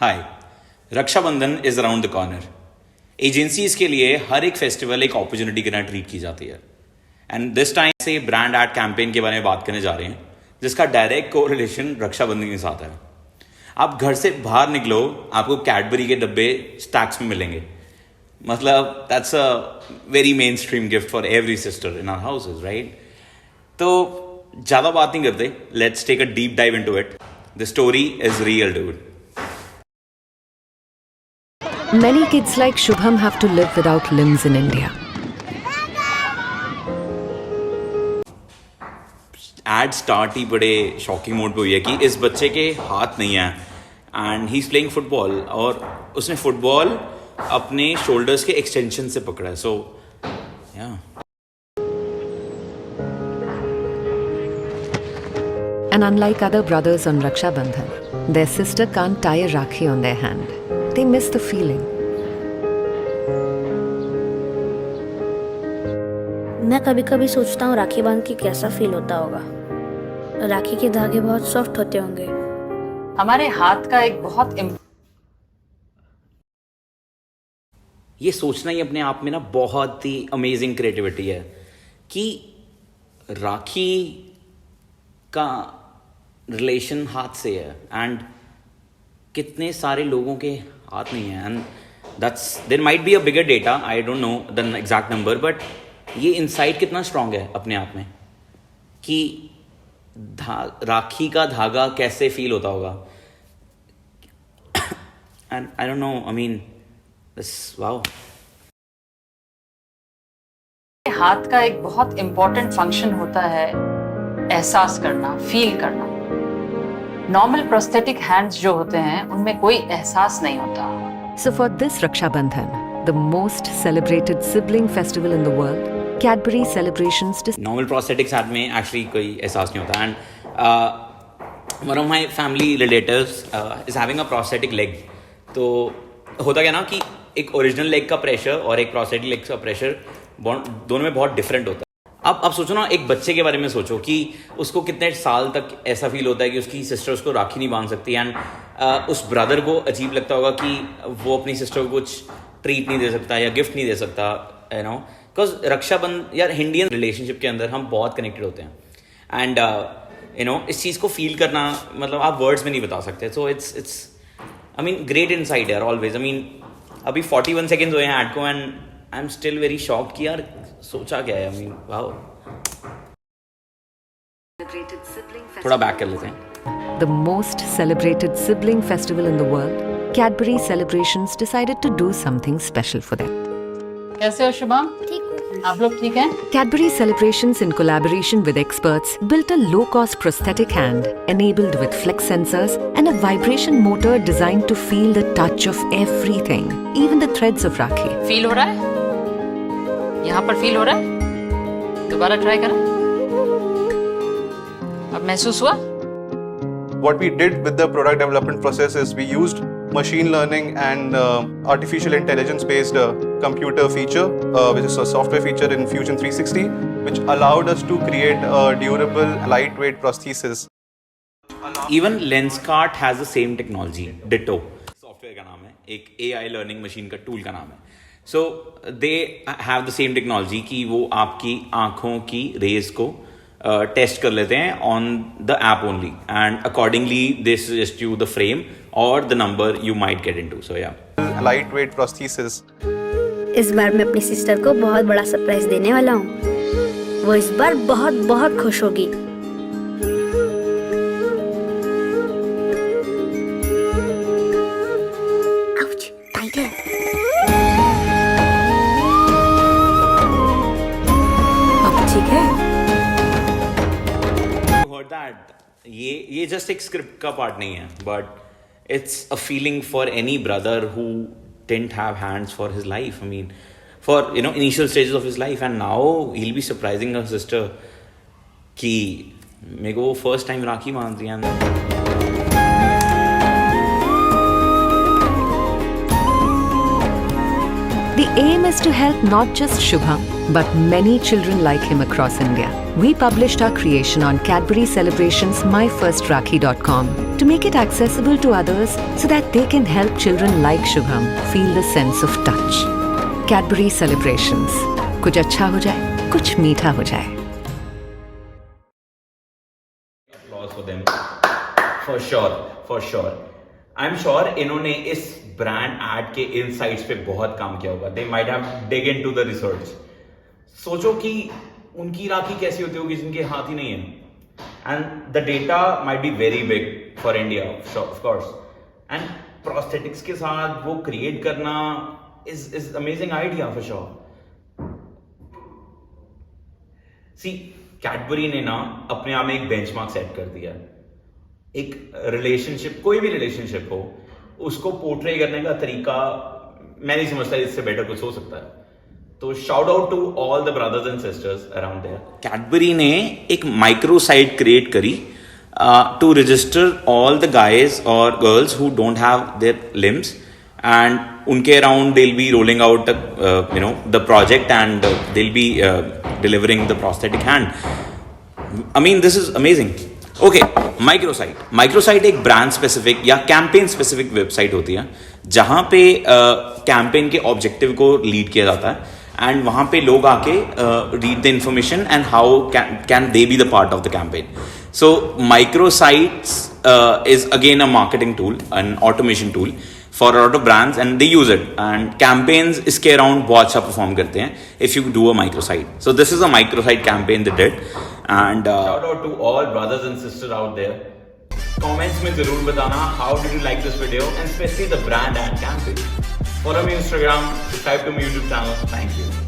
Hi, Rakshabandhan is around the corner. Agencies के लिए हर एक फेस्टिवल एक अपॉर्चुनिटी की तरह ट्रीट की जाती है। एंड दिस टाइम से ब्रांड एड कैंपेन के बारे में बात करने जा रहे हैं, जिसका डायरेक्ट कोरिलेशन रक्षाबंधन के साथ है। आप घर से बाहर निकलो, आपको कैडबरी के डब्बे स्टैक्स में मिलेंगे। मतलब that's a very mainstream gift for every sister in our houses, right? तो ज़्यादा बात नहीं करते, let's take a deep dive into it. The story is real, dude. Many kids like Shubham have to live without limbs in India. Ad start ही बड़े shocking mode पे हुई है कि इस बच्चे के हाथ नहीं है and he is playing football, और उसने फुटबॉल अपने शोल्डर्स के एक्सटेंशन से पकड़ा है। सो या And unlike other brothers on Raksha Bandhan, their sister can't tie a rakhi on their hand. They miss the feeling. मैं कभी कभी सोचता हूँ राखी बांध के कैसा फील होता होगा। राखी के धागे बहुत सॉफ्ट होते होंगे। हमारे हाथ का एक बहुत ये सोचना ही अपने आप में ना बहुत ही अमेजिंग क्रिएटिविटी है कि राखी का रिलेशन हाथ से है एंड कितने सारे लोगों के हाथ नहीं है। And that's there might be a bigger data, I don't know the exact number, but ये इंसाइट कितना स्ट्रांग है अपने आप में कि राखी का धागा कैसे फील होता होगा। And I don't no, I mean this wow. हाथ का एक बहुत इंपॉर्टेंट फंक्शन होता है एहसास करना, फील करना। नॉर्मल प्रोस्थेटिक हैंड्स जो होते हैं उनमें कोई एहसास नहीं होता। So for this Raksha Bandhan, the most celebrated sibling festival in the world, Cadbury celebrations normal prosthetics hand में एक्चुअली कोई एहसास नहीं होता। And one of my family relatives is having a prosthetic leg. तो होता क्या ना कि एक ओरिजिनल लेग का प्रेशर और एक प्रोस्थेटिक लेग का प्रेशर दोनों में बहुत डिफरेंट होता है। अब सोचो ना, एक बच्चे के बारे में सोचो कि उसको कितने साल तक ऐसा फील होता है कि उसकी सिस्टर उसको राखी नहीं बांध सकती। एंड उस ब्रदर को अजीब लगता होगा कि वो अपनी सिस्टर को कुछ ट्रीट नहीं दे सकता या गिफ्ट नहीं दे सकता, यू नो, बिकॉज रक्षाबंधन या इंडियन रिलेशनशिप के अंदर हम बहुत कनेक्टेड होते हैं। एंड यू नो, इस चीज़ को फील करना मतलब आप वर्ड्स में नहीं बता सकते। So it's I mean great insight यार, ऑलवेज। आई मीन अभी 41 सेकेंड्स हुए हैं ऐड को and I am still very shocked कि यार सोचा क्या है। I mean wow. थोड़ा बैक कर लेते हैं। the most celebrated sibling festival in the world, Cadbury celebrations decided to do something special for them. कैसे हो शुभम? ठीक। आप लोग ठीक हैं? Cadbury celebrations in collaboration with experts built a low-cost prosthetic hand enabled with flex sensors and a vibration motor designed to feel the touch of everything, even the threads of Rakhi. Feel हो रहा है? यहाँ पर feel हो रहा है? दोबारा try करें। अब महसूस हुआ? What we did with the product development process is we used machine learning and artificial intelligence based computer feature, which is a software feature in Fusion 360, which allowed us to create a durable, lightweight prosthesis. Even Lenskart has the same technology, Ditto software का नाम है, एक AI learning machine का tool का नाम है। So they have the same technology कि वो आपकी आंखों की रेज को टेस्ट कर लेते हैं on the app only, and accordingly they suggest you the frame और the number you might get into. So yeah Lightweight prosthesis. इस बार मैं अपनी सिस्टर को बहुत बड़ा सरप्राइज देने वाला हूँ। वो इस बार बहुत बहुत खुश होगी। आउच, टाइट है। अब ठीक है? दैट ये जस्ट एक स्क्रिप्ट का पार्ट नहीं है, but it's a feeling for any brother who didn't have hands for his life. I mean for you know initial stages of his life, and now he will be surprising her sister कि मेरे को वो first time राखी बांध रही है। The aim is to help not just Shubham, but many children like him across India. We published our creation on Cadbury Celebrations myfirstrakhi.com to make it accessible to others so that they can help children like Shubham feel the sense of touch. Cadbury Celebrations. कुछ अच्छा हो जाए, कुछ मीठा हो जाए. Applause for them. For sure. I'm sure इन्होंने इस ब्रांड एड के इनसाइट्स पे बहुत काम किया होगा. They might have dig into the research. सोचो कि उनकी राखी कैसी होती होगी जिनके हाथ ही नहीं है. And the data might be very big for India, of course. And prosthetics के साथ वो create करना is amazing idea for sure. See, Cadbury ने ना अपने आप में एक बेंचमार्क सेट कर दिया. एक रिलेशनशिप, कोई भी रिलेशनशिप हो, उसको पोर्ट्रे करने का तरीका मैं नहीं समझता इससे बेटर कुछ हो सकता है. तो shout out to all the brothers and sisters around there. Cadbury ने एक माइक्रो साइट क्रिएट करी to register all the guys और girls who don't have their limbs, and उनके around they will be rolling out the project and they will be delivering the prosthetic hand. I mean, this is amazing. Okay, microsite एक brand specific या campaign specific website होती है जहाँ पे campaign के objective को lead किया जाता है, and वहाँ पे लोग आके read the information and how can they be the part of the campaign. So microsites is again a marketing tool, an automation tool for a lot of brands, and they use it, and campaigns इसके around बहुत अच्छा perform करते हैं if you do a microsite. So this is a microsite campaign they did, and shout out to all brothers and sisters out there. Comments में जरूर बताना how did you like this video, and especially the brand and campaign. Follow me on Instagram, subscribe to my YouTube channel. Thank you.